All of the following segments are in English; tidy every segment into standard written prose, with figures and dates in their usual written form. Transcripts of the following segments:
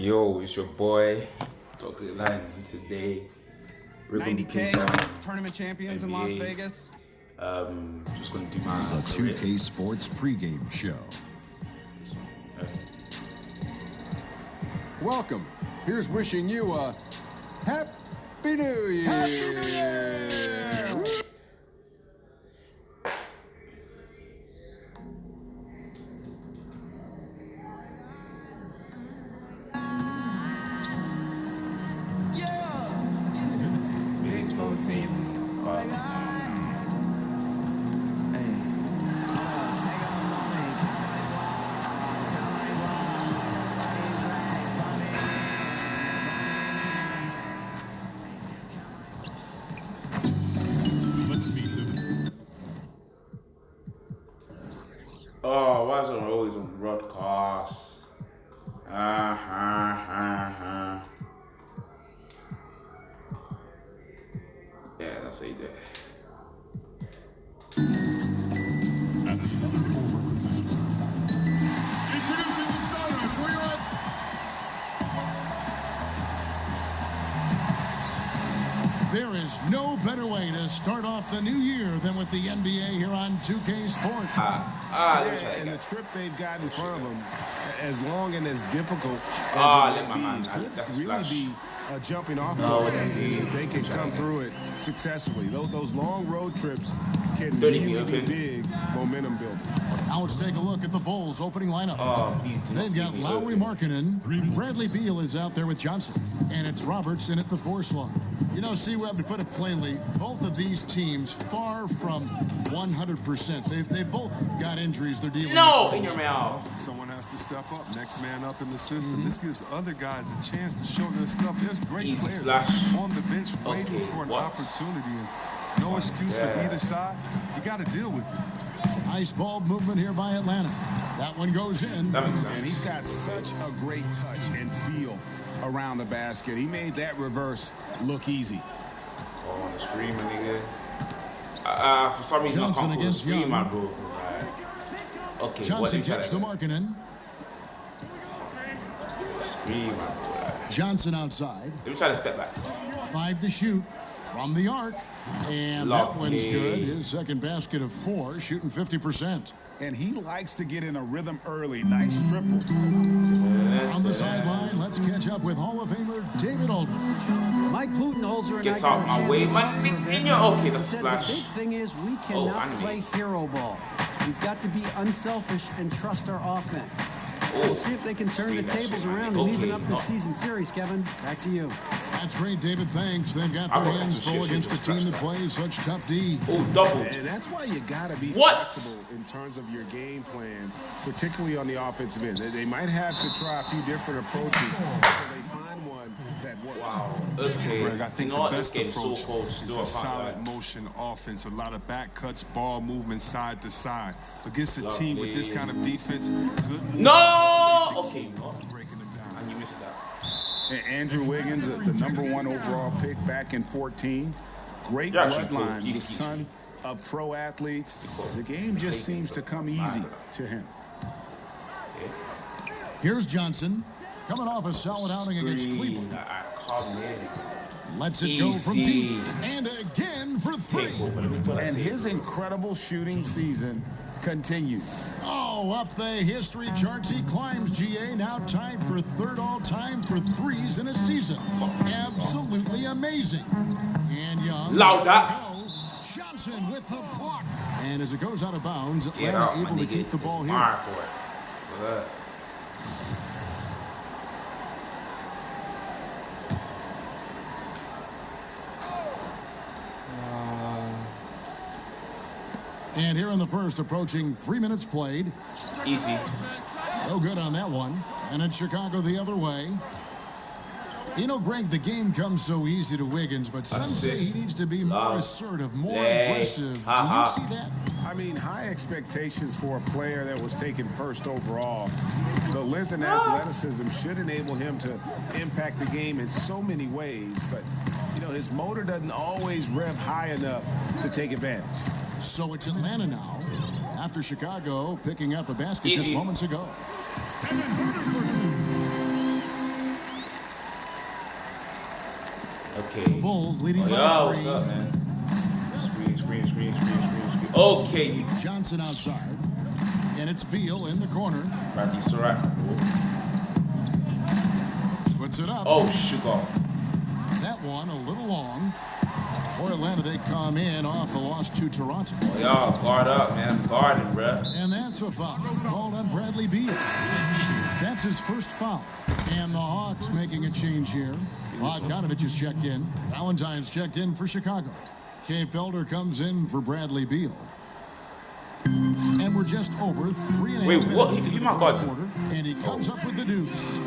Yo, it's your boy, Dr. Lion, today. We're going to be 90K tournament champions in Las NBA. Vegas. Just going to do my The 2K Sports pregame show. Welcome. Here's wishing you a Happy New Year. Happy New Year! Big 14. Oh, why is it always on broadcast? Yeah, that's how you do it. Introducing the starters for your... There is no better way to start off the new year than with the NBA here on 2K Sports. And the trip they've got in front of them, as long and as difficult Let as my man. it That's could really flash. be a jumping off No, point it ain't. if they can come through it successfully. Those long road trips can Dirty really be open. big momentum building. Now let's take a look at the Bulls opening lineup. They've got Lowry Markkanen. Markkanen. Bradley Beal is out there with Johnson. And it's Roberts in at the 4 slot. You know, C-Web, to put it plainly, both of these teams far from 100%. They both got injuries they're dealing No, with. in your mouth. Someone has to step up, next man up in the system. This gives other guys a chance to show their stuff. There's great Easy players splash. on the bench waiting for an what? opportunity. And no excuse for either side. You got to deal with it. Nice ball movement here by Atlanta. That one goes in. That makes And sense. he's got such a great touch and feel around the basket. He made that reverse look easy. Oh, on the screen, my nigga. For some reason, Johnson I can't against screen, Young. my bro. Okay, Johnson what you kicks to try Markkanen. Screen, my bro. Johnson outside. Let me try to step back. 5 to shoot from the arc. And that Lovely. one's good. His second basket of 4, shooting 50%. And he likes to get in a rhythm early. Nice triple. On the sideline, let's catch up with Hall of Famer David Aldridge. Mike Budenholzer and Get I got off a my chance way, to man. talk for a In bit. your- okay, He that's said flash. the big thing is we cannot anime. play hero ball. We've got to be unselfish and trust our offense. We'll see if they can turn the tables around and even up the season series, Kevin. Back to you. That's great, David. Thanks. They've got their hands full against a team that plays such tough D. Oh, double. And that's why you got to be What? flexible in terms of your game plan, particularly on the offensive end. They might have to try a few different approaches until they find one that works. Wow. Okay. Greg, I think You know the what? best This game's approach so close. is Do a it, solid fine. motion offense, a lot of back cuts, ball movement side to side. Against a team with this kind of defense, good movement No! is always the Okay. key to breaking them down. And you missed that. And Andrew Wiggins, the number 1 overall pick back in 14. Great Yeah, actually, bloodlines, cool. the son of pro athletes. The game just seems to come easy to him. Here's Johnson, coming off a solid outing against Green. Cleveland. Come in. Lets it go from Easy. deep. And again for 3. And his incredible shooting season continues. Oh, up the history charts he climbs, GA. Now tied for 3rd all-time for 3s in a season. Absolutely amazing. And Young. Loud that. there we go. Johnson with the block. And as it goes out of bounds, Get Atlanta out, my able to nigga. keep the ball here. Fire for it. Good. And here in the first, approaching 3 minutes played. Easy. No good on that one. And it's Chicago the other way. You know, Greg, the game comes so easy to Wiggins, but some say he needs to be more assertive, more aggressive. Do you see that? I mean, high expectations for a player that was taken first overall. The length and athleticism should enable him to impact the game in so many ways, but, you know, his motor doesn't always rev high enough to take advantage. So it's Atlanta now, after Chicago picking up a basket just moments ago. Okay. The Bulls leading by Yeah, what's 3. up, man? Screen. Okay, you Johnson outside. And it's Beal in the corner. Bradley Surratt. Puts it up. Oh, sugar. That one a little long. For Atlanta, they come in off a loss to Toronto. Oh, y'all guard up, man. Guarding, bruh. And that's a foul called on Bradley Beal. That's his first foul. And the Hawks making a change here. Bogdanovich is checked in. Valentine's checked in for Chicago. Kay Felder comes in for Bradley Beal. And we're just over 3.5 minutes into the first quarter. And he comes up with the deuce.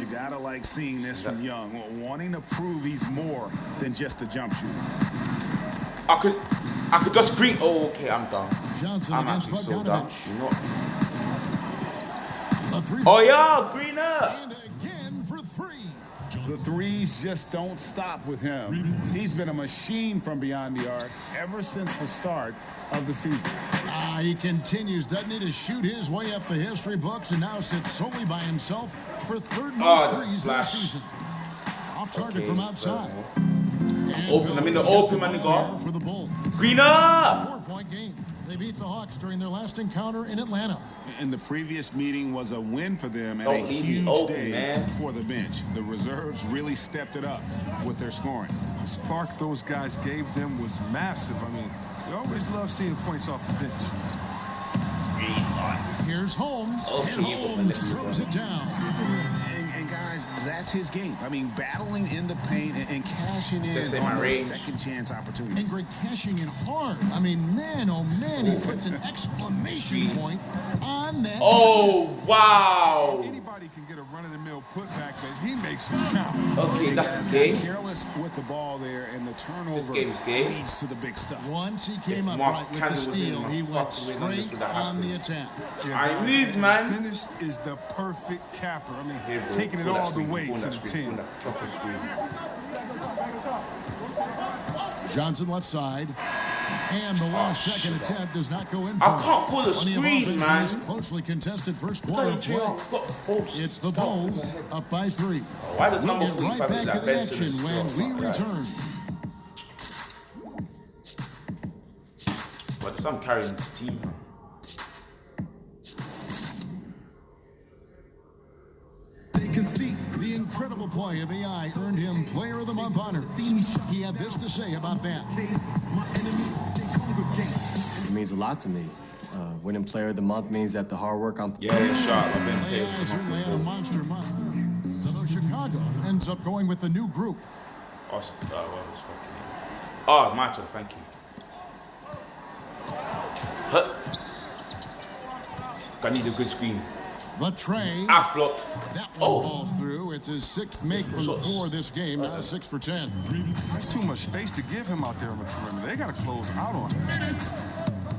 You gotta like seeing this from Young, wanting to prove he's more than just a jump shooter. I could just screen. Oh, okay, I'm done. Johnson I'm against actually so done. Bogdanovich. You know. A three. Oh, yeah, green up. And again for 3. The threes just don't stop with him. He's been a machine from beyond the arc ever since the start of the season. He continues, doesn't he, to shoot his way up the history books and now sits solely by himself for third most threes this season. Off target from outside. Open, I'm in the open, my nigga. For the Bulls. Green up. 4-point game. They beat the Hawks during their last encounter in Atlanta. And the previous meeting was a win for them and Oh, a he huge open, day man. for the bench. The reserves really stepped it up with their scoring. The spark those guys gave them was massive. I mean, we always love seeing points off the bench. Here's Holmes, Okay, and Holmes throws it down. And guys, that's his game. I mean, battling in the paint and cashing in That's in my on those range. second chance And opportunities. Greg cashing in hard. I mean, man, oh man, he puts an exclamation point on that. Oh, pass. wow. Anybody can get a run-of-the-mill putback, but he makes them count. Okay, that's Guys got gay. careless with the ball there, and the turnover This game is gay. leads to the big stuff. Once he came up Mark right with the Cannon was in steal, my he went fucking way, straight this would have on the happened. attack. Yeah, I guys, need, and man. The finish is the perfect capper. I mean, Hey, bro, taking it pull that all the screen, way pull to that the screen, 10. pull that proper screen. Johnson left side. And the last second attempt does not go in for I can't pull the Plenty of screen, offense in man. this closely contested first quarter of play. It's the Bulls up by 3. Why does We'll number get 3 right have back to that the bench action in the when floor? we return. But some carrying the team. The incredible play of AI earned him Player of the Month honors. He had this to say about that. It means a lot to me. Winning Player of the Month means that the hard work I'm Yeah, shot. I've been AI playing. certainly had a monster month. So Chicago ends up going with a new group. What was fucking name? Oh, my turn, thank you. Huh. I need a good screen. The tray. I flop. That one falls through. It's his 6th make from the floor this game. Now 6 for 10. There's too much space to give him out there on the perimeter. They got to close out on him.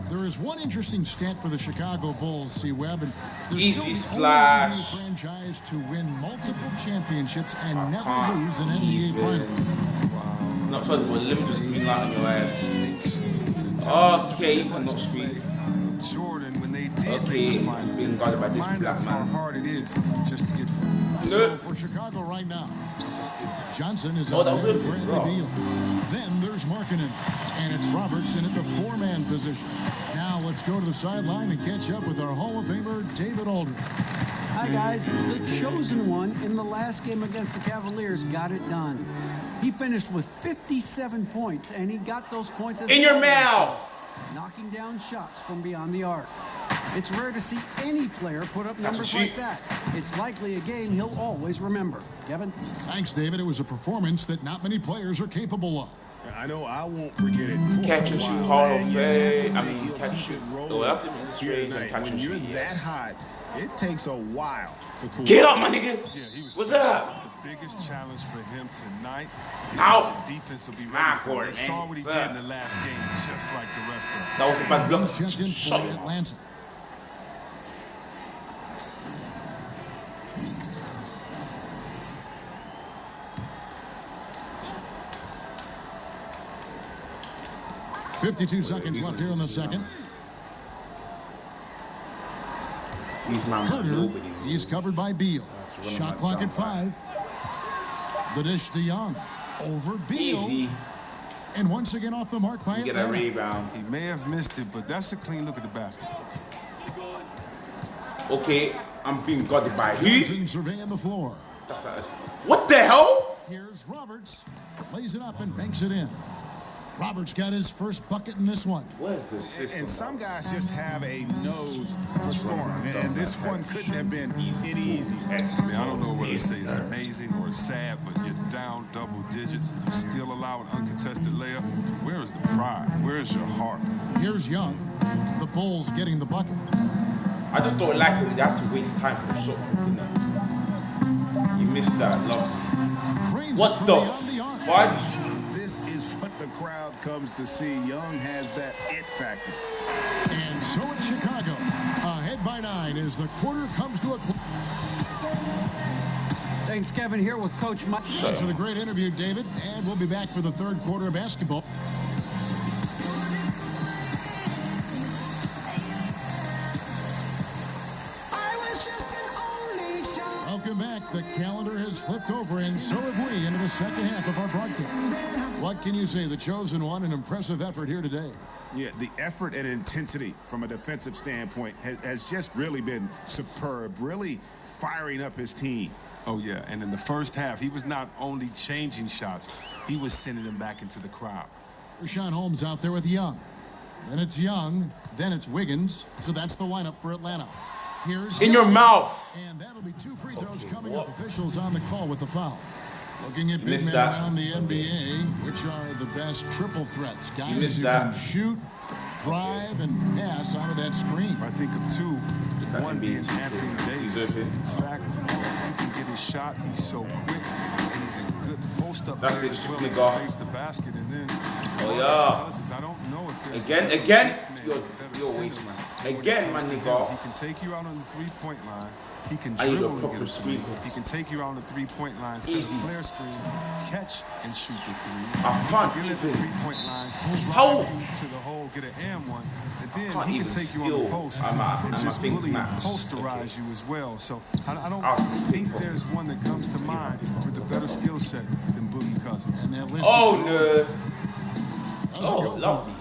There is one interesting stat for the Chicago Bulls, C-Web, and they're Easy still the splash. only NBA franchise to win multiple championships and never can't lose an NBA even. Finals. Not supposed to limit the screen light on your ass. Okay, you cannot screen. Jordan, when they did Okay, make the finals, being guarded by this reminder black of how man. hard it is just to get there. So for Chicago right now, Johnson is Oh, out that there was with Bradley wrong. Beal. Then there's Markkanen, and it's Robertson at the 4-man position. Now let's go to the sideline and catch up with our Hall of Famer, David Aldridge. Hi, guys. The chosen one in the last game against the Cavaliers got it done. He finished with 57 points, and he got those points as In your always mouth. does, knocking down shots from beyond the arc. It's rare to see any player put up numbers cheat. like that. It's likely a game he'll always remember. Kevin? Thanks, David. It was a performance that not many players are capable of. I know I won't forget it for Catch a and while. shoot Hall of And you have to Fame. I think mean, he'll catch and keep shoot. it So rolling up in the here straight and tonight. catch When and you're shoot, yeah. that hot, it takes a while to cool. Get up, my nigga. Yeah, he was What's special. up? The biggest challenge for him tonight is Out. that the defense will be My ready for court, it. They saw man. what he What's did up? in the last game, just like the rest of them. That was a bad block. Rings checked in for Shut up. Atlanta. $52 left here in the second. He's my Herter, nobody. he's covered by Beal. one of Shot my clock at top 5. The dish to Young. over Beal. Easy. And once again off the mark by Get a Atlanta. rebound. He may have missed it, but that's a clean look at the basket. Okay, I'm being guarded by he. Johnson surveying the floor. What the hell? Here's Roberts. Lays it up and banks it in. Roberts got his first bucket in this one. What is this system? And some guys just have a nose for scoring, and this one couldn't have been any easier. I mean, I don't know whether to say it's amazing or it's sad, but you're down double digits and you still allow an uncontested layup. Where is the pride? Where is your heart? Here's Young. The Bulls getting the bucket. I just don't like it. You have to waste time for the shot. You missed that. Love. Trains What it from the beyond the arc. fudge? This is what the crowd comes to see. Young has that it factor. And so it's Chicago. Ahead by 9 as the quarter comes to a close. Thanks, Kevin, here with Coach Mike. Thanks for the great interview, David. And we'll be back for the third quarter of basketball. Welcome back. The calendar has flipped over, and so have we, into the second half of our broadcast. What can you say? The chosen one, an impressive effort here today. Yeah, the effort and intensity from a defensive standpoint has just really been superb, really firing up his team. Oh, yeah, and in the first half, he was not only changing shots, he was sending them back into the crowd. Rashawn Holmes out there with Young. Then it's Young. Then it's Wiggins. So that's the lineup for Atlanta. Here's In Young. your mouth. And that'll be 2 free throws coming up. Officials on the call with the foul. Looking at big Missed men that. around the NBA, which are the best triple threats. Guys missed who that. can shoot, drive, and pass out of that screen. I think of two, one being Anthony Davis. In fact, you can get his shot. He's so quick, and he's a good post-up That's player it, as well nigga. as face the basket. And then, yeah. I don't know if there's Again, You're waste, man. Again, my nigga. He can take you out on the three-point line. He can I need a dribble and proper get a three. screen. He can take you out on the three-point line, set Easy. a flare screen, catch and shoot the three. I can't Get at the even. three-point line, How? drive you to the hole, get an and one, and then can't he can even take you on the steal. post I'm and a just big bully and smash. posterize you as well. So I don't I'll think sleep. there's one that comes to mind with a better skill set than Boogie Cousins. And that list Oh, is no. How's it Oh, go? lovely.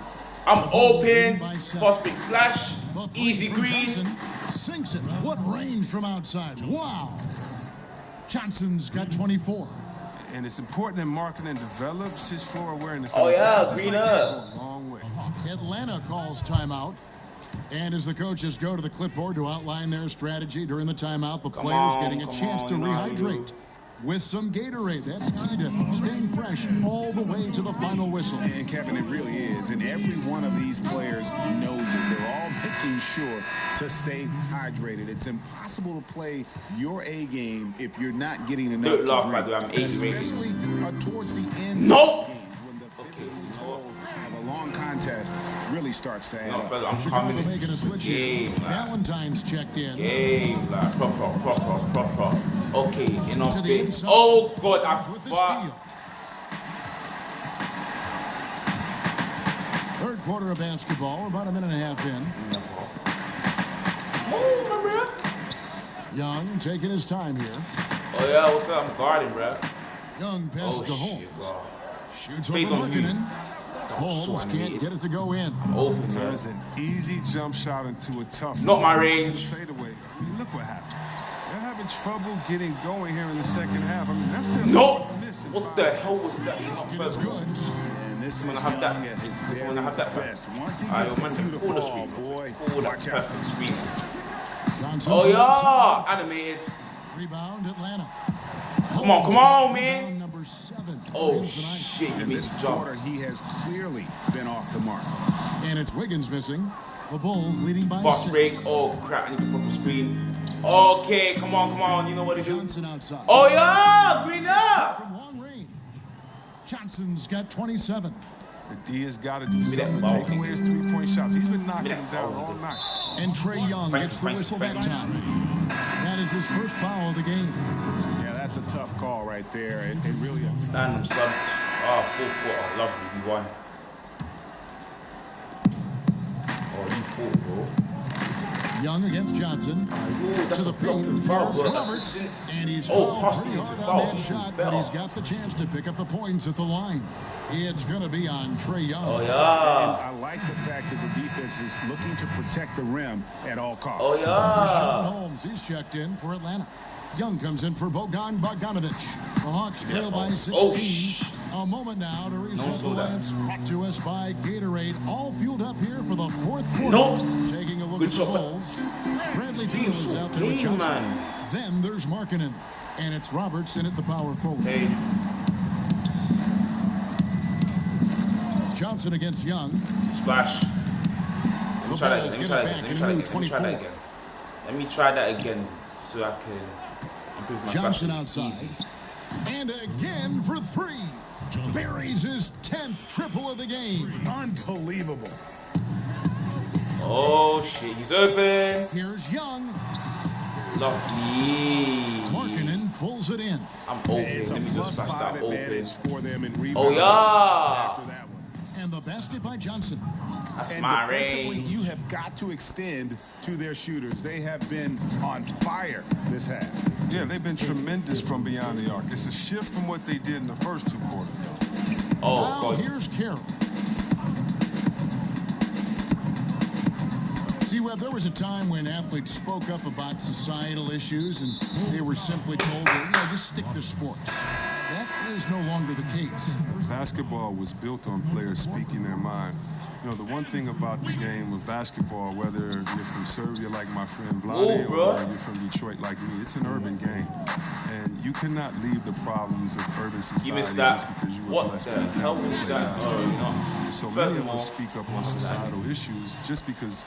I'm open. Fast big splash. The three Easy from green. Johnson sinks it. What range from outside. Wow. Johnson's got 24. And it's important that marketing develops his floor awareness. Oh, yeah, Passes green like that up. go a long way. Atlanta calls timeout. And as the coaches go to the clipboard to outline their strategy during the timeout, the players getting a chance to rehydrate with some Gatorade. That's key to staying fresh all the way to the final whistle. And Kevin, it really is. And every one of these players knows it. They're all making sure to stay hydrated. It's impossible to play your A game if you're not getting enough Don't to laugh, drink. by the way, I'm A rated. Especially towards the end No. of games when the physical toll of a long contest really starts to add No, up. brother, I'm Chicago coming. making a switch here. Game, man. Valentine's checked in. Game, like, proper. Okay, enough To the bit. inside. Oh, God, I With the fuck. steal. Third quarter of basketball. We're about a minute and a half in. Oh, my bro. Young taking his time here. Oh, yeah, what's up? I'm guarding, bro. Young passes Oh, to shit, Holmes. bro. Shoots Face over on me. Markkanen. Holmes So I can't need- get it to go in. Open, man. Turns an easy jump shot into a tough Not my one. range. To the fadeaway. I mean, look what happened. They're having trouble getting going here in the second half. I mean, that's their No. fourth miss in What 5 the games. hell was that? It is good. And this is I'm gonna have that. Young at his I'm very gonna have that back. best. Once he I gets a went few to to pull the fall, screen. boy, Pull that watch out. perfect screen. Johnson Oh, to the outside. yeah. Animated. Rebound Atlanta. Come on, Holmes come on, got man. rebound number 7 for Oh, him tonight. shit. You In made this the jump. quarter, he has clearly been off the mark. And it's Wiggins missing. The Bulls leading by Fast break. 6. Oh, crap. I need a proper screen. Okay, come on. You know what it is. Johnson outside. Oh, yeah. Green up. From long range. Johnson's got 27. The D has got to do that something to ball. take away his three-point shots. He's been knocking that them down ball. all night. And Trey Young gets the whistle that time. That is his first foul of the game. Yeah, that's a tough call right there. It really is. Stand them, son. Oh, full quarter. Lovely. We won. Oh, you fought, bro. Young against Johnson. To the paint. Here's Roberts. And he's Oh, fouled pretty Hoskins hard on that fouled. shot, but he's got the chance to pick up the points at the line. It's going to be on Trae Young. Oh, And yeah. I like the fact that the defense is looking to protect the rim at all Oh, costs. Deshaun yeah. Holmes, he's checked in for Atlanta. Young comes in for Bogdan Bogdanovic. The Hawks trail by 16. A moment now to reset the lamps. Brought to us by Gatorade. All fueled up here for the fourth quarter. Nope. Taking a look Good at the shot. Bulls. Bradley Beal is out there with Johnson. Man. Then there's Markkanen. And it's Robertson at the power forward. Hey, Johnson against Young. splash. The Let me try that Bulls again. get it back in a new 24. Let me try that again so I can improve my Johnson splash. outside. Easy. And again for three. Buries his 10th triple of the game. Unbelievable. Oh shit, he's open. Here's Young. Lucky. Markkanen pulls it in. I'm open. It's a Let me just +5 splash that open. advantage for them in rebounding Oh yeah. after that one. And the basket by Johnson. That's And my defensively, range. you have got to extend to their shooters. They have been on fire this half. Yeah, they've been tremendous from beyond the arc. It's a shift from what they did in the first two quarters, though. Oh Now god. here's Carroll. See, Webb, there was a time when athletes spoke up about societal issues and they were simply told, just stick to sports. That is no longer the case. Basketball was built on players speaking their minds. You know, the one thing about the game of basketball, whether you're from Serbia like my friend Vlade, or you're from Detroit like me, it's an urban game. And you cannot leave the problems of urban You society missed that. just because you were What blessed the with hell talent. was that? So many of Furthermore, us speak up on societal issues just because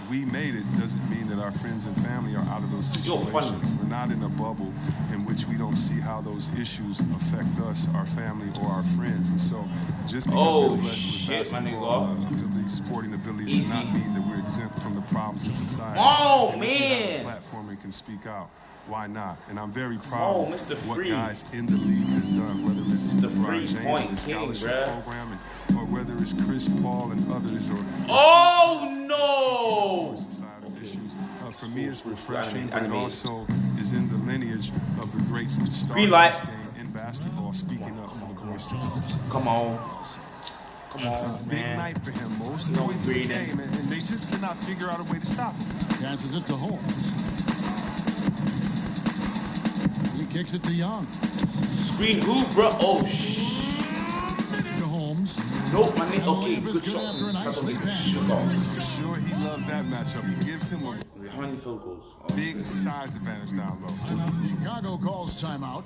we made it doesn't mean that our friends and family are out of those You're funny. situations. We're not in a bubble in which we don't see how those issues affect us, our family, or our friends. And so just because Oh, we're blessed with shit, my basketball nigga. abilities, sporting abilities, Easy. does not mean that we're exempt from the problems in society. Oh, and if we have man. a platform and can speak out, why not? And I'm very Oh, proud Mr. of what Free. guys in the league has done, whether it's Mr. LeBron Free James point and his king, scholarship bruh. program, or whether it's Chris Paul and others, or Oh no! societal issues. For me, it's refreshing, I but it mean- also is in the lineage of the greats that Green started light. this game in basketball, speaking up for the voices. Come on. Come It's a on, big man. night for him. Most No noise in the breathing. game, and they just cannot figure out a way to stop it. Passes it to Holmes. He kicks it to Young. Screen who, bro? Oh shit. To Holmes. Nope, my And nigga. the Okay, layup is good good shot. after a nice lead pass. For sure, he loves that matchup. He gives him a How many field goals? big size advantage down low. Chicago calls timeout.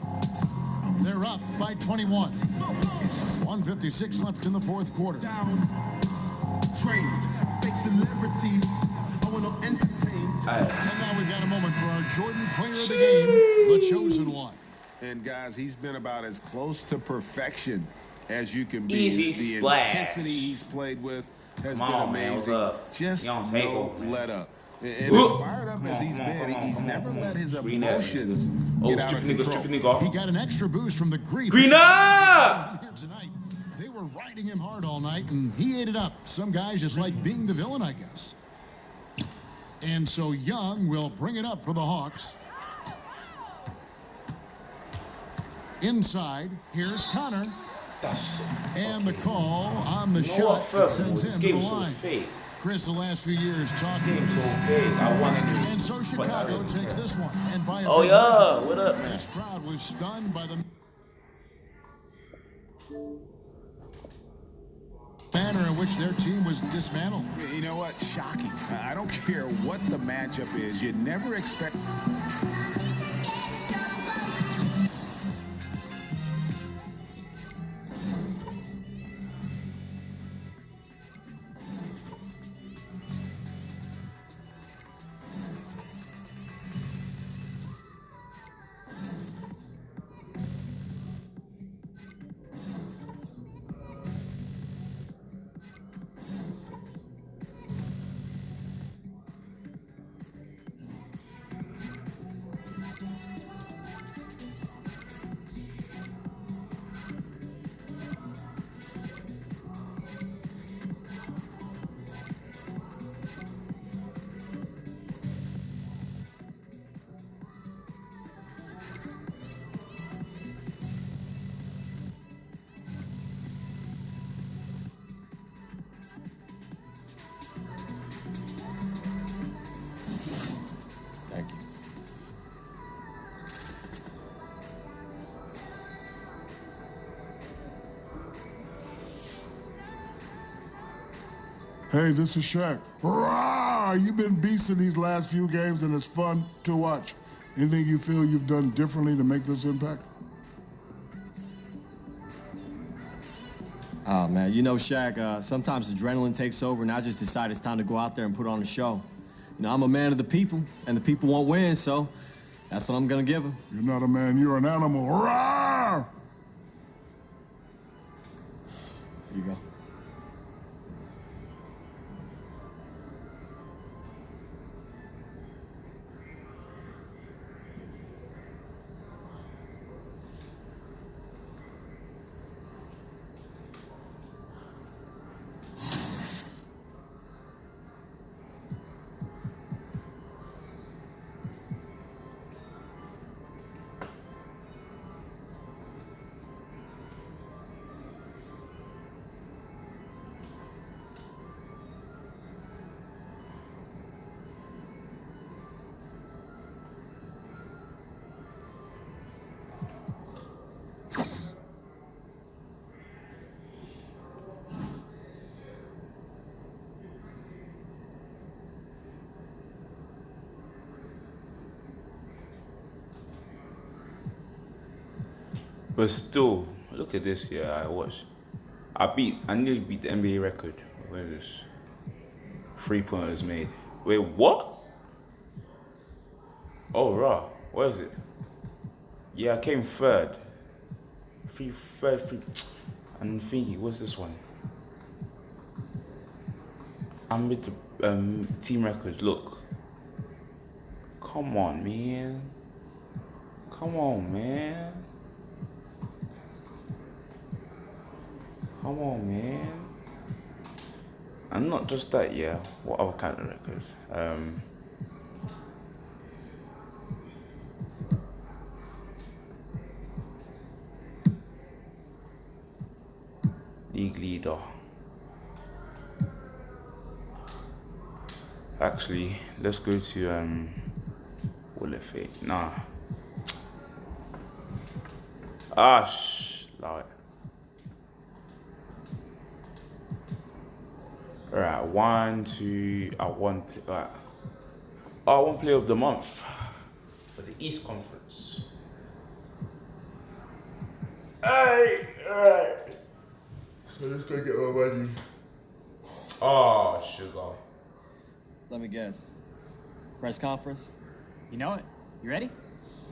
They're up by 21. 1:56 left in the fourth quarter. Train, fake celebrities. I want to entertain. And now we've got a moment for our Jordan player of the game, the chosen one. And guys, he's been about as close to perfection as you can be. Easy the splash. intensity he's played with has Come been on, man, what's amazing. up? Just You don't take no over, man. let up. And Whoop. as fired up as he's been, he's never let his Green up. emotions Oh, get out of strip nigga, control. strip nigga. He got an extra boost from the grief. Green up! Here tonight. They were riding him hard all night, and he ate it up. Some guys just like being the villain, I guess. And so Young will bring it up for the Hawks. Inside, here's Connor. And the call on the shot that sends him to the line. Chris, the last few years talking. And so Chicago takes this one. And by a Oh big yeah, margin. what up, man? This crowd was stunned by the manner in which their team was dismantled. You know what? Shocking. I don't care what the matchup is. You never expect. Hey, this is Shaq. Hurrah! You've been beasting these last few games, and it's fun to watch. Anything you feel you've done differently to make this impact? Oh, man, you know, Shaq, sometimes adrenaline takes over, and I just decide it's time to go out there and put on a show. You know, I'm a man of the people, and the people won't win, so that's what I'm going to give them. You're not a man, you're an animal. Hurrah! Here you go. But still, look at this. Yeah, I watched. I nearly beat the NBA record. Where is this? 3-pointers made. Wait, what? Oh, raw. Where is it? Yeah, I came third. Third. I'm thinking, what's this one? I'm with the team records. Look. Come on, man. Come on, man. Come on, man. And not just that, yeah. What other kind of records? League leader. Actually, let's go to Wall of Fame. Nah. Allow it. Alright, one player of the month for the East Conference. Alright. So let's go get my money. Oh, sugar. Let me guess. Press conference? You know it. You ready?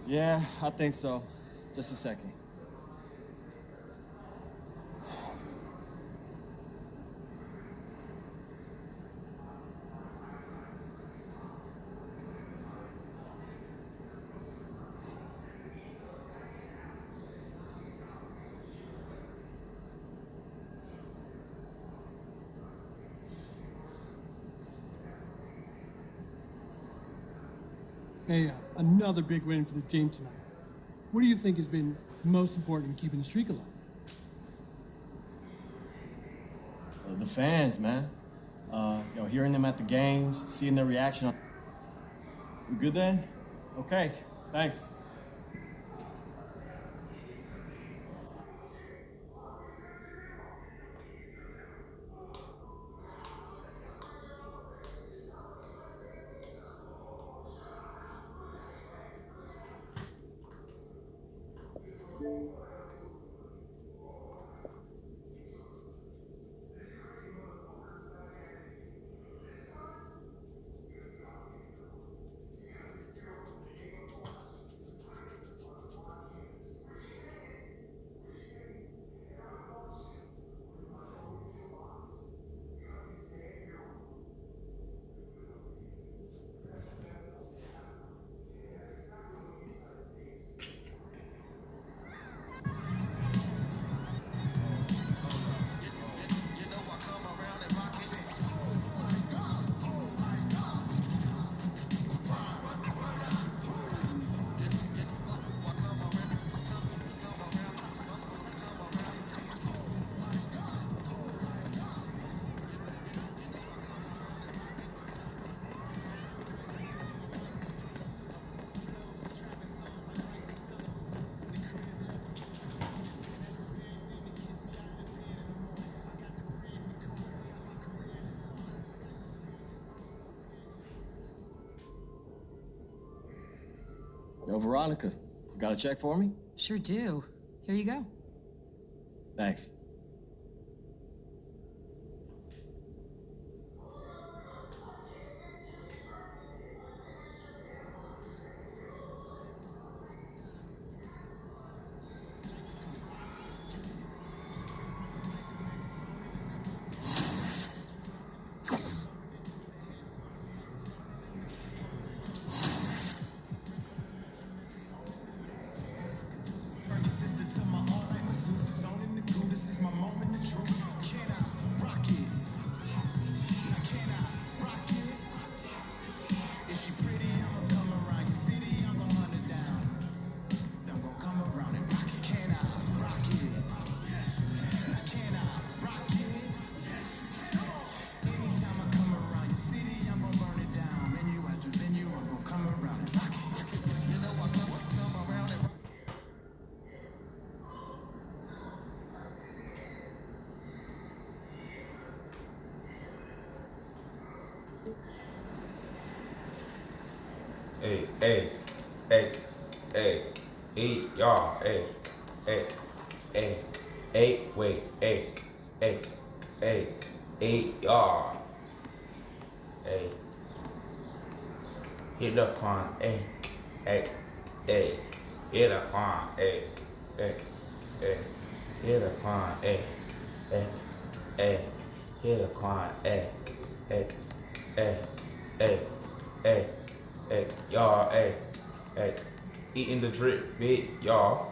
Yeah, I think so. Just a second. Hey, another big win for the team tonight. What do you think has been most important in keeping the streak alive? The fans, man. Hearing them at the games, seeing their reaction. You good then? Okay, thanks. Yo, Veronica, you got a check for me? Sure do. Here you go. Thanks. Y'all, wait, y'all, hit the pond, hit the pond, hit the pond, hit the pond, y'all, eating the drip, big, y'all,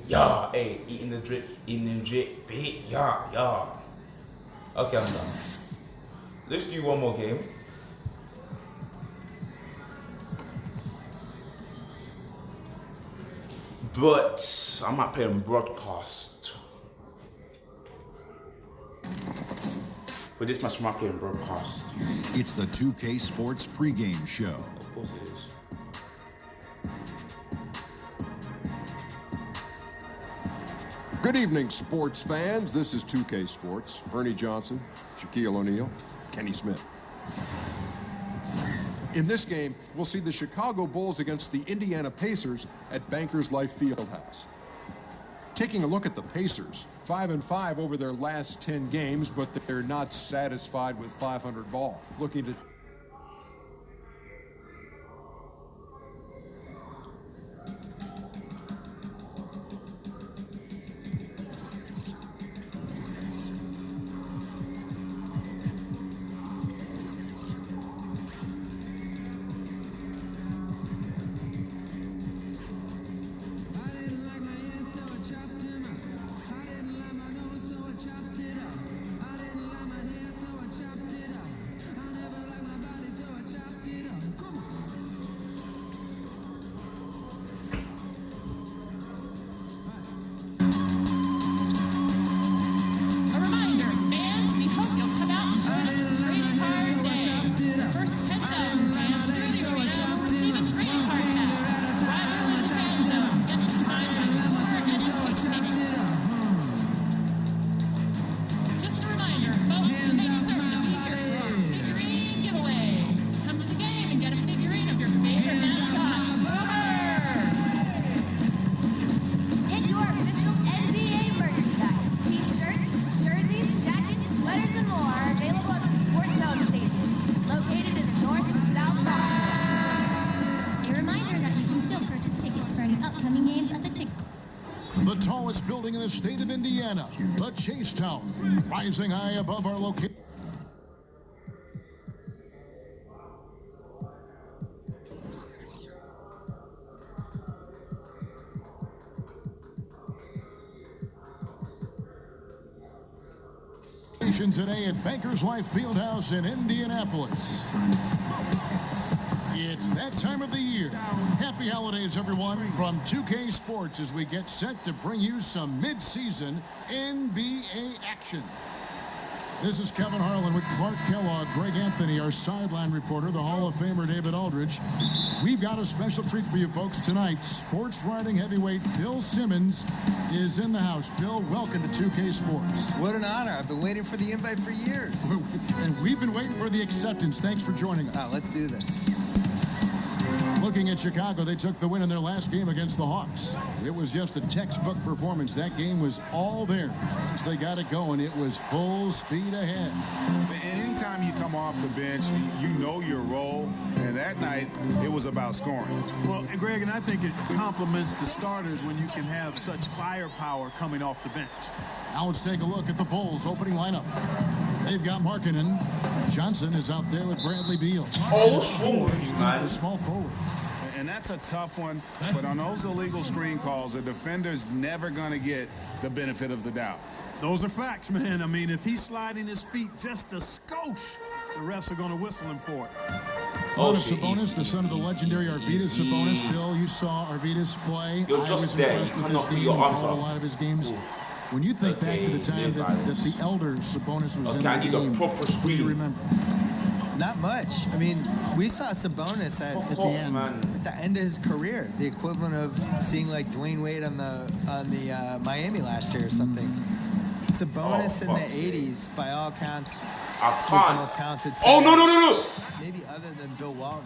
y'all, eating the drip, big, y'all. Okay, I'm done. Let's do one more game. But I'm not playing broadcast. For this match, I'm not playing broadcast. It's the 2K Sports pregame show. Of course it is. Good evening, sports fans. This is 2K Sports. Ernie Johnson, Shaquille O'Neal, Kenny Smith. In this game, we'll see the Chicago Bulls against the Indiana Pacers at Bankers Life Fieldhouse. Taking a look at the Pacers, 5-5 over their last 10 games, but they're not satisfied with 500 ball. Looking to building in the state of Indiana, the Chase Town, rising high above our location. Today at Bankers Life Fieldhouse in Indianapolis. It's that time of the year. Happy holidays, everyone, from 2K Sports as we get set to bring you some mid-season NBA action. This is Kevin Harlan with Clark Kellogg, Greg Anthony, our sideline reporter, the Hall of Famer David Aldridge. We've got a special treat for you folks tonight. Sports writing heavyweight Bill Simmons is in the house. Bill, welcome to 2K Sports. What an honor. I've been waiting for the invite for years. And we've been waiting for the acceptance. Thanks for joining us. Let's do this. Looking at Chicago, they took the win in their last game against the Hawks. It was just a textbook performance. That game was all theirs. Once they got it going, it was full speed ahead. Anytime you come off the bench, you know your role, and that night, it was about scoring. Well, Greg, and I think it complements the starters when you can have such firepower coming off the bench. Now let's take a look at the Bulls' opening lineup. They've got Markkanen. Johnson is out there with Bradley Beal. The small forwards. And that's a tough one, but on those illegal screen calls, a defender's never going to get the benefit of the doubt. Those are facts, man. I mean, if he's sliding his feet just a skosh, the refs are going to whistle him for it. Sabonis, the son of the legendary Arvydas Sabonis. Bill, you saw Arvydas play. I was impressed with his game. He called a lot of his games. When you think back to the time that the elder Sabonis was in the game, what do you remember? Not much. I mean, we saw Sabonis at the end of his career, the equivalent of seeing like Dwayne Wade on the Miami last year or something. Sabonis in the 80s, by all accounts, was the most talented center. No. Maybe other than Bill Walton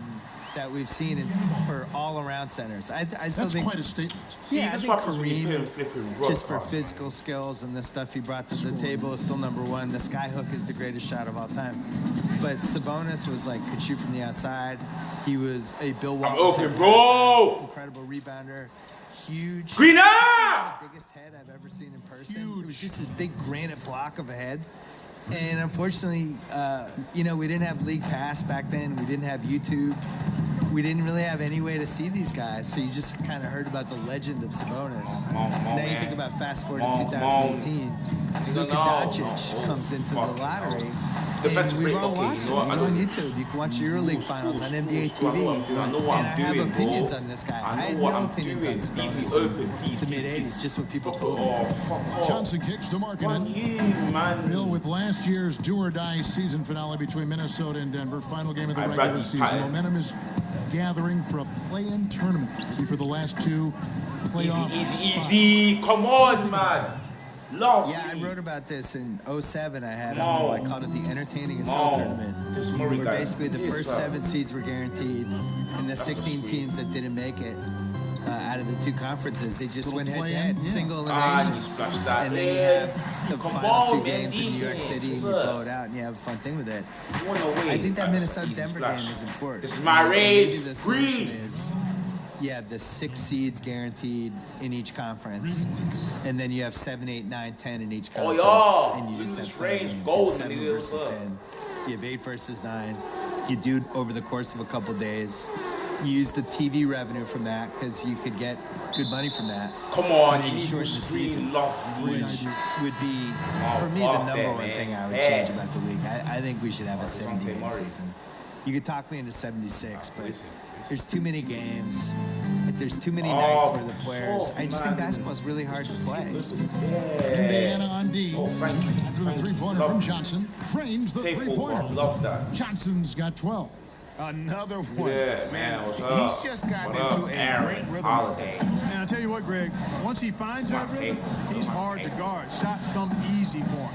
that we've seen for all-around centers. I still That's think, quite a statement. Yeah, I think Kareem, just for physical skills and the stuff he brought to the table, is still number one. The skyhook is the greatest shot of all time. But Sabonis was like, could shoot from the outside. He was a Bill Walton incredible rebounder. Huge. Green up! The biggest head I've ever seen in person. It was just this big granite block of a head. And unfortunately, we didn't have League Pass back then. We didn't have YouTube. We didn't really have any way to see these guys. So you just kind of heard about the legend of Sabonis. Now you think about fast forward to 2018. Luka Doncic comes into the lottery. And we've all watched him. He's on YouTube. You can watch the EuroLeague finals on NBA TV. And I have opinions on this guy. I had no opinions on Sabonis in the mid-'80s, just what people told me. Johnson kicks to Markkanen. Bill, with last year's do-or-die season finale between Minnesota and Denver, final game of the regular season, momentum is gathering for a play-in tournament, maybe for the last two playoff spots. Easy. Come on, man. Yeah, I wrote about this in 2007. I had I called it the Entertaining as Hell Tournament, where basically the first 7 seeds were guaranteed, and the 16 teams that didn't make it out of the 2 conferences, they just went head-to-head, single elimination. And then you have the final 2 games in New York City, and you blow it out, and you have a fun thing with it. I think that Minnesota-Denver game is important. It's my rage. Maybe the solution is the 6 seeds guaranteed in each conference, and then you have 7, 8, 9, 10 in each conference, and you just have play games. You have 7 versus 10. You have 8 versus 9. You do it over the course of a couple days. You use the TV revenue from that because you could get good money from that. Come on, you shorten the season, which would be, for me, the number one thing I would change about the league. I think we should have a 70-game season. You could talk me into 76, but there's too many games. There's too many nights where the players. I just think basketball is really hard to play. Indiana on D. After the three-pointer from Johnson. Drains the three-pointer. Johnson's got 12. Another one. Yeah, man. He's just gotten into a great rhythm. And I tell you what, Greg, once he finds that rhythm, he's hard to guard. Shots come easy for him.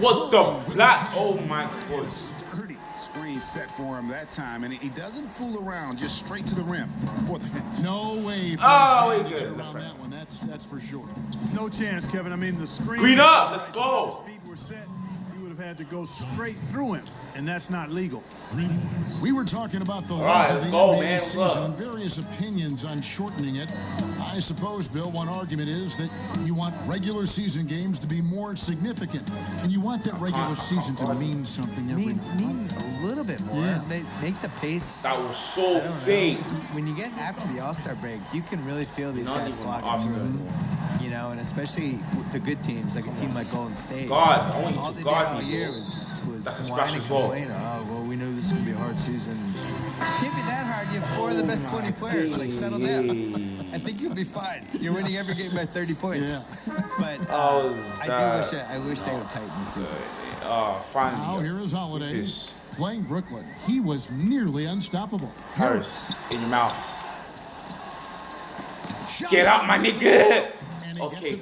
What the black? Oh my God. Sturdy screen set for him that time, and he doesn't fool around, just straight to the rim for the finish. No way for this man to get around that one. That's for sure. No chance, Kevin. I mean, the screen. Green up. Let's go. His feet were set. He would have had to go straight through him, and that's not legal. We were talking about the length of the NBA season and various opinions on shortening it. I suppose, Bill, one argument is that you want regular season games to be more significant, and you want that regular season to mean something every night. Mean a little bit more. Yeah. Make the pace. That was so big. When you get after the All-Star break, you can really feel these guys slogging through. You know, and especially with the good teams, like a team like Golden State. All they did all year was whine and complain. Oh, well, we knew this was going to be a hard season. Can't be that hard. You have 4 of the best 20 players. Like, settle down. I think you'll be fine. You're winning every game by 30 points. But I wish they would tighten the season. Now here is Holiday playing Brooklyn. He was nearly unstoppable. Harris in your mouth. Get out, my nigga. Okay.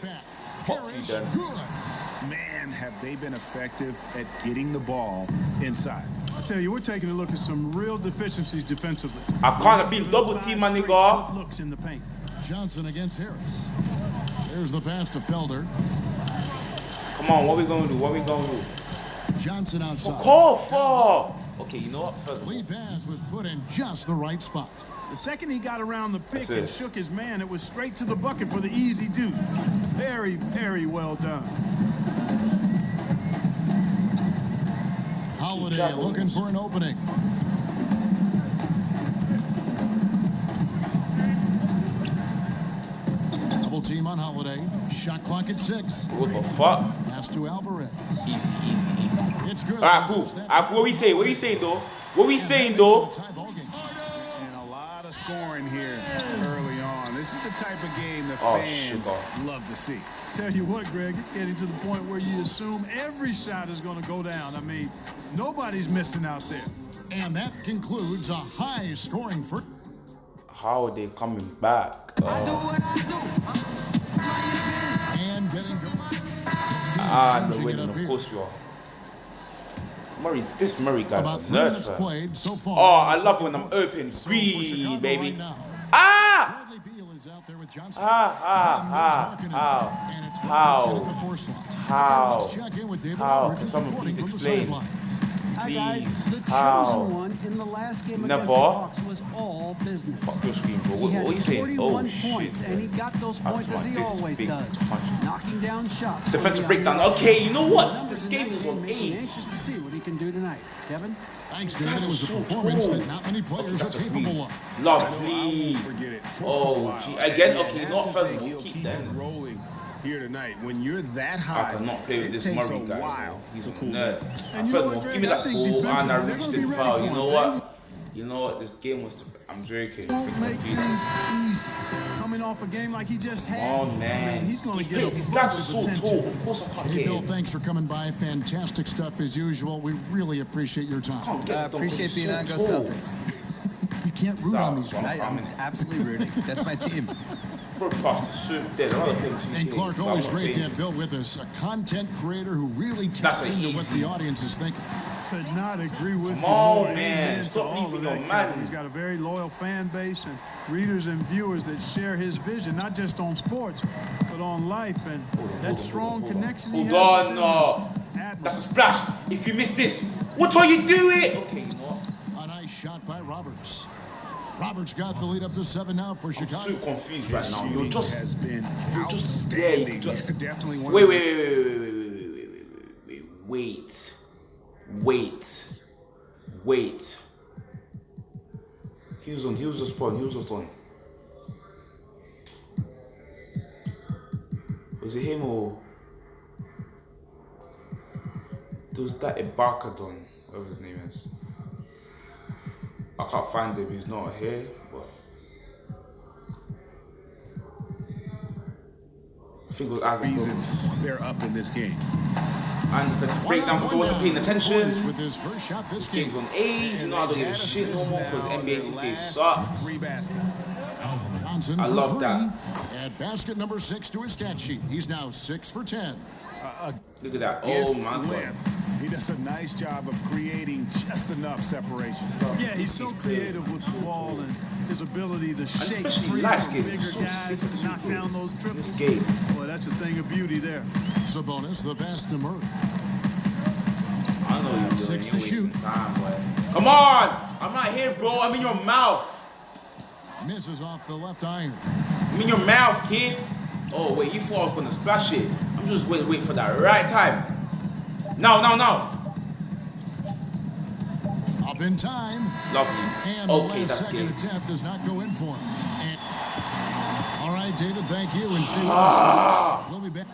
Man, have they been effective at getting the ball inside. I tell you, we're taking a look at some real deficiencies defensively. I can't be double team, my nigga. Good looks in the paint. Johnson against Harris. There's the pass to Felder. Come on, what we gonna do? What we gonna do? Johnson outside. Call for. Okay, you know what? Lead pass was put in just the right spot. The second he got around the pick and shook his man, it was straight to the bucket for the easy deuce. Very, very well done. Holiday looking for an opening. Double team on Holiday. Shot clock at 6. What the fuck? Pass to Alvarez. Easy. It's good. Alright, cool. What we say? What we saying, though? What we saying, though? And a lot of scoring here early on. This is the type of game that fans love to see. Tell you what, Greg, it's getting to the point where you assume every shot is going to go down. I mean, nobody's missing out there. And that concludes a high scoring for. How are they coming back? And getting going. No, wait, of course you are. This Murray guy. About 3 minutes played so far. Oh, I love when I'm open. Green, baby. Right ah! Bradley Beal is out there with Johnson. How? Let's check in with David Aldridge reporting from the sideline. Hi guys, the chosen one in the last game against the Hawks was all business. He had 41 points, and he got those points as he always does, knocking down shots. Defensive breakdown. Okay, you know what? This game is on 8. Anxious to see what he can do tonight. Kevin? Thanks, David. It was a performance that not many players are capable of. Lovely. Oh, gee. Again, okay, not further. Keep that. Rolling here tonight. When you're that high, I cannot play with this takes Murray guy. a while to cool down. And you know what, Greg, give me I that think ball and I defensively, they're reached going to it be ready foul. for You him. know what? You know what? This game was. I'm joking. Won't make things easy. Coming off a game like he just had. Oh, man. He's going to get a This bunch guy's of so attention. tall. Of course I can't Hey, get Bill, him. thanks for coming by. Fantastic stuff as usual. We really appreciate your time. Appreciate being on Go Celtics. You can't root on these ones. I'm absolutely rooting. That's my team. And Clark, always great to have Bill with us, a content creator who really taps into what the audience is thinking. Could not agree with you Come on, more. man. Amen to Stop all of leaving that, your Kevin. man. He's got a very loyal fan base and readers and viewers that share his vision, not just on sports, but on life. And that strong connection he has with them is admirable. That's a splash. If you miss this, what are you doing? Okay, you know what? A nice shot by Roberts. Roberts got the lead up to 7 now for Chicago. I'm so confused right now. You're just has been outstanding. Definitely one. Wait. He was just on. Was it him or there was that Ibaka, whatever his name is. I can't find him, he's not here, but I think it was Isaac. Reasons they're up in this game. And the breakdown because I wasn't paying attention. With his first shot this game. Game's on age, you know, I don't give a shit no more because NBA 2K sucks. 3 baskets. Johnson I for love 3. that. Add basket number 6 to his stat sheet. He's now 6 for 10. Look at that. Oh my God. He does a nice job of creating just enough separation. Yeah, he's so creative with the ball and his ability to shake especially free last from game, bigger so guys to knock down those triples. game. Boy, that's a thing of beauty there. Sabonis, the pass to Murray. I know you're 6 to shoot. Come on! I'm not here, bro. I'm in your mouth. Misses off the left iron. I'm in your mouth, kid. Oh, wait, you thought I was going to splash it. I'm just waiting for that right time. Now. Up in time. Lovely. And the last second attempt does not go in for him. And all right, David, thank you. And stay with us, folks. We'll be back.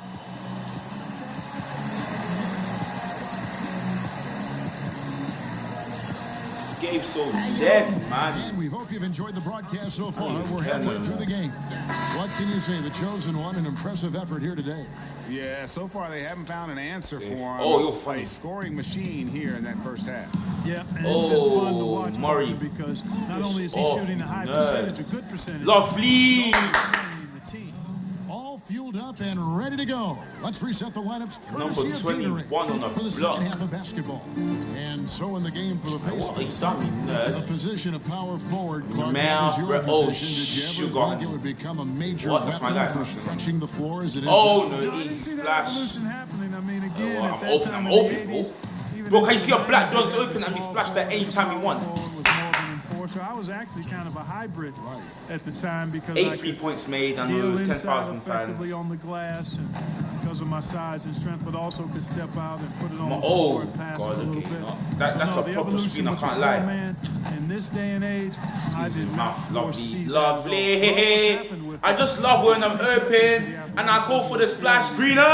NBA's so dead, man. And we hope you've enjoyed the broadcast so far. We're halfway through the game. What can you say? The chosen one, an impressive effort here today. Yeah, so far they haven't found an answer for him. Oh, you're funny. A scoring machine here in that first half. Yeah, and it's been fun to watch Murray because not only is he shooting a high percentage, a good percentage. Lovely. All fueled up and ready to go. Let's reset the lineups courtesy of Gatorade for the second half of basketball. And so in the game for the Pacers, the position of power forward, Clark, that was your position. Did you ever think it would become a major weapon for stretching the floor as it is now? No, I didn't see that evolution happening. I mean, again, at that time in the 80s, bro, can you see a Black John's open and he splashed that anytime he wants? So I was actually kind of a hybrid at the time because I could 3 points made and deal 10,000 inside fans. effectively on the glass and because of my size and strength, but also could step out and put it on the floor and pass it a little bit. That's a the proper evolution screen, I with the can't floor lie. man in this day and age, I did not foresee Lovely. I just love when I'm open and I go for the splash screener.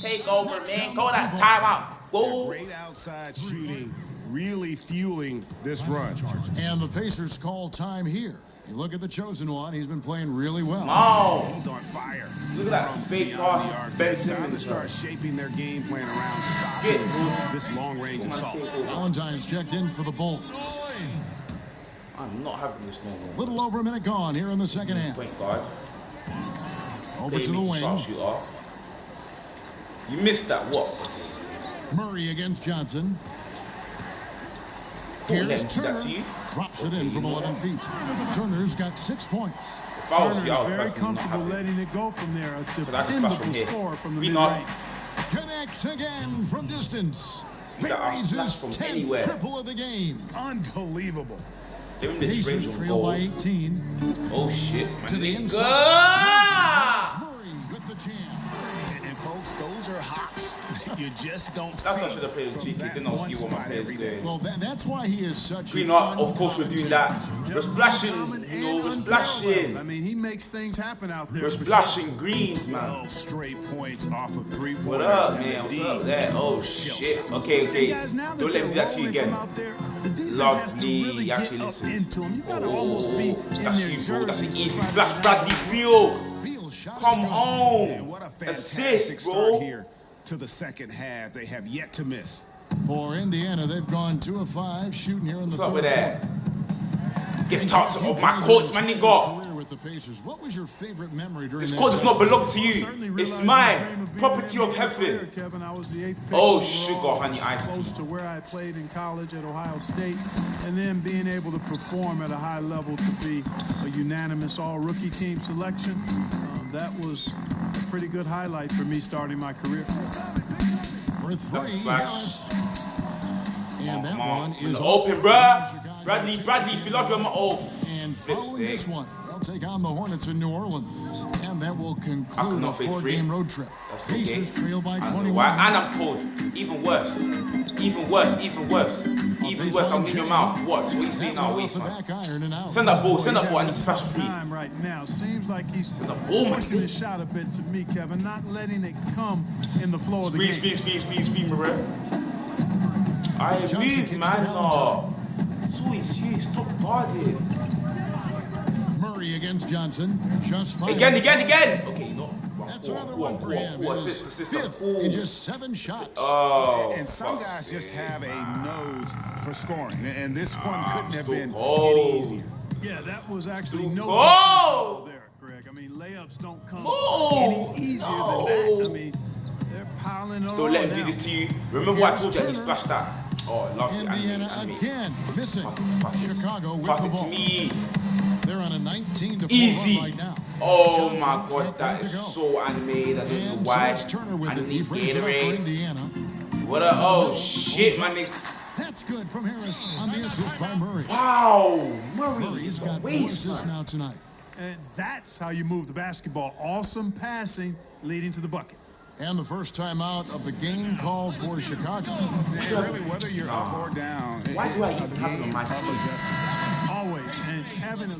Take over, man. Go that timeout. Go. Great outside shooting, really fueling this run. And the Pacers call time here. You look at the chosen one, he's been playing really well. Oh, he's on fire. Look at that big pass. It's time to start shaping their game plan around stopping this long-range assault. Valentine's checked in for the Bulls. I'm not having this no more. Little over a minute gone here in the second half. Point guard. Over to the wing. You missed that, what? Murray against Johnson. Here's Turner. Drops it in from 11 feet. Turner's got 6 points. Turner is very comfortable letting it go from there. A dependable score from the mid-range. Connects again from distance. Buries his 10th triple of the game. Unbelievable. Pacers trail by 18. Oh, shit. To the inside. Murray with the jam. And folks, those are hops. You just don't see from that one spot every day. Well, that's why he is such a of course, we're doing that. We're splashing, we're splashing. I mean, he makes things happen out there. We're splashing greens, man. 12 straight points off of 3-pointers. What up, man? What's up there? Oh, shit. Okay. Don't let me do that to you again. Lovely. Actually, listen. That's you, bro. That's an easy splash. Bradley Beal. Come on. And what a fantastic start here to the second half. They have yet to miss. For Indiana, they've gone 2 of 5 shooting here in the third quarter. Get touched off my courts, my nigga. With the Pacers. What was your favorite memory during this that court does not belong to you. Well, it's mine. Property of heaven. Kevin, I was the 8th pick oh, overall, sugar, honey, ice. Close to where I played in college at Ohio State, and then being able to perform at a high level to be a unanimous all-rookie team selection. That was a pretty good highlight for me starting my career. For 3, Harris. And that one is open, bruh. Bradley, Philadelphia, and following this one, they'll take on the Hornets in New Orleans. And that will conclude a 4-game road trip. Pacers trail by 21. And I'm told, even worse. I'm in your mouth. What you see now? Wait, send that ball. I need to pass the time right now. Seems like he's forcing his shot a bit to me, Kevin, not letting it come in the flow of the game. Speed, Maria. I agree, man. No. Sweet, stop guarding. Murray against Johnson. Just 5. Again. Okay, no. That's another one for him. His 5th in just 7 shots. Oh, and some guys just have a nose for scoring, and this one couldn't have been any easier. Yeah, that was actually no difference at all there, Greg. I mean, layups don't come any easier than that. I mean, they're piling on. Don't let me do this to you. Remember what I told you? He splashed that. Oh, I love it. Indiana again missing. Chicago with the ball. They're on a 19-4 run right now. Oh my God, that is so animated. I don't know why. So Turner with it. He brings it up for Indiana. What up? Oh shit, my nigga. That's good from Harris on the assist by Murray. Wow, Murray's got 4 assists now tonight. And that's how you move the basketball. Awesome passing leading to the bucket. And the first time out of the game called for Chicago. Really, whether you're up or down, why do I keep having on my team? Always. And having a...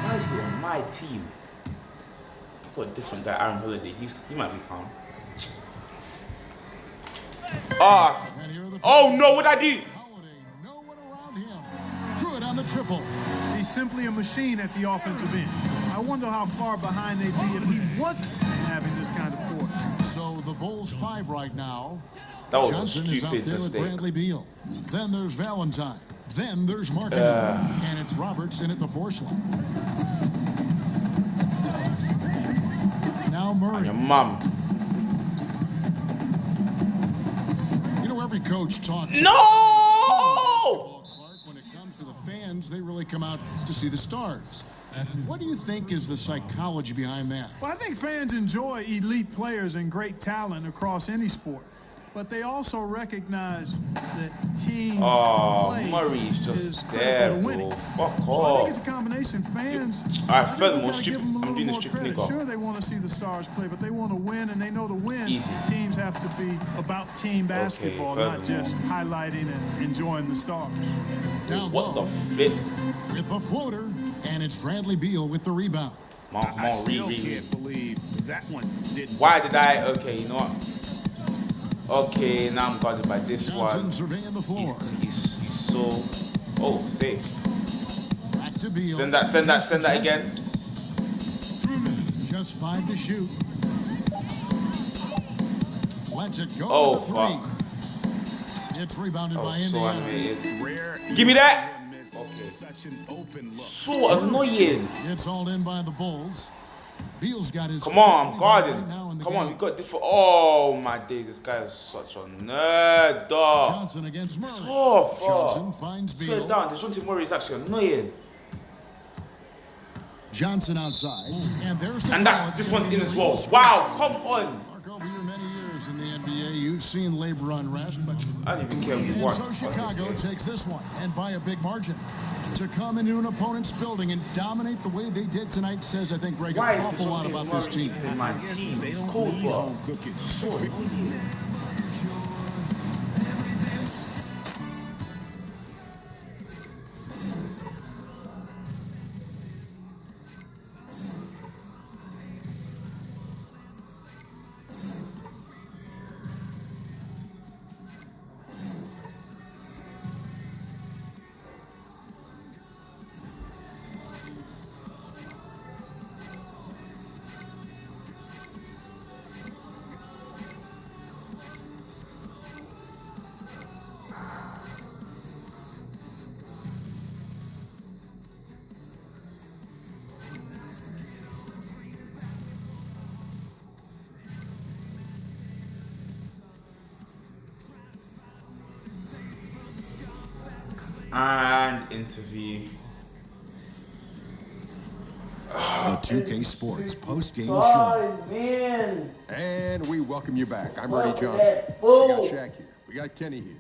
Why is he on my team? I got a different guy, Aaron Holiday. He might be calm. Oh no, what'd I do? triple. He's simply a machine at the offensive end. I wonder how far behind they'd be if he wasn't having this kind of quarter. So the Bulls 5 right now. Johnson is out there with Bradley Beal. Then there's Valentine. Then there's Markkanen. And it's Roberts in at the force line. Now Murray. Your mom. You know, every coach talks. No! Clark, when it comes to the fans, they really come out to see the stars. What do you think is the psychology behind that? Well, I think fans enjoy elite players and great talent across any sport. But they also recognize that team play is critical to winning. So I think it's a combination. Fans, I think we gotta give them a little more credit. Sure, they want to see the stars play, but they want to win, and they know to win, teams have to be about team basketball, not just highlighting and enjoying the stars. Down low, with the floater, and it's Bradley Beal with the rebound. I still can't believe that one didn't. Why did I? Okay, you know what? Okay, now I'm bothered by this Johnson one. surveying the floor. He's so. Oh, safe. Back to Beal. Send that again. Just 5 to shoot. Lets it go Oh, with the 3. It's rebounded by Indiana. Give me that. Okay. Such an open look. So annoying. It's all in by the Bulls. Beal's got his. Come on, I'm guarding. Right now in the Come game. on, we got this. Oh my days, this guy is such a nerd, dog. Johnson against Murray. Oh, fuck. Johnson finds Beal. Straight down. DeJounte Murray is actually annoying. Johnson outside, and there's the And that's this one's in as well. Wow, come on. Mark, over your many years in the NBA, you've seen labor unrest, but I don't even care and what. so Chicago takes this one, and by a big margin. To come into an opponent's building and dominate the way they did tonight says, I think, Greg, an awful lot about this team. I guess they don't need home cooking. And interview. The 2K Sports post-game show. Man. And we welcome you back. I'm Ernie Johnson. We got Shaq here. We got Kenny here.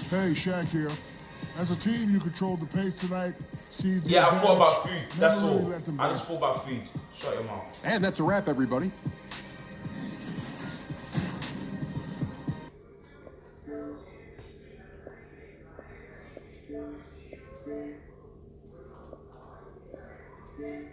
Hey, Shaq here. As a team, you controlled the pace tonight. Seized the Yeah, I advantage. thought about food. That's Never really all. let them I back. just thought about food. Shut your mouth. And that's a wrap, everybody. Here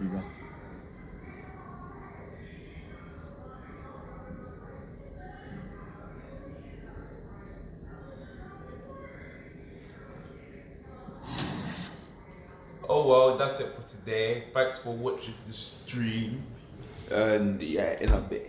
you go. Oh well, that's it for today. Thanks for watching the stream. And yeah, in a bit.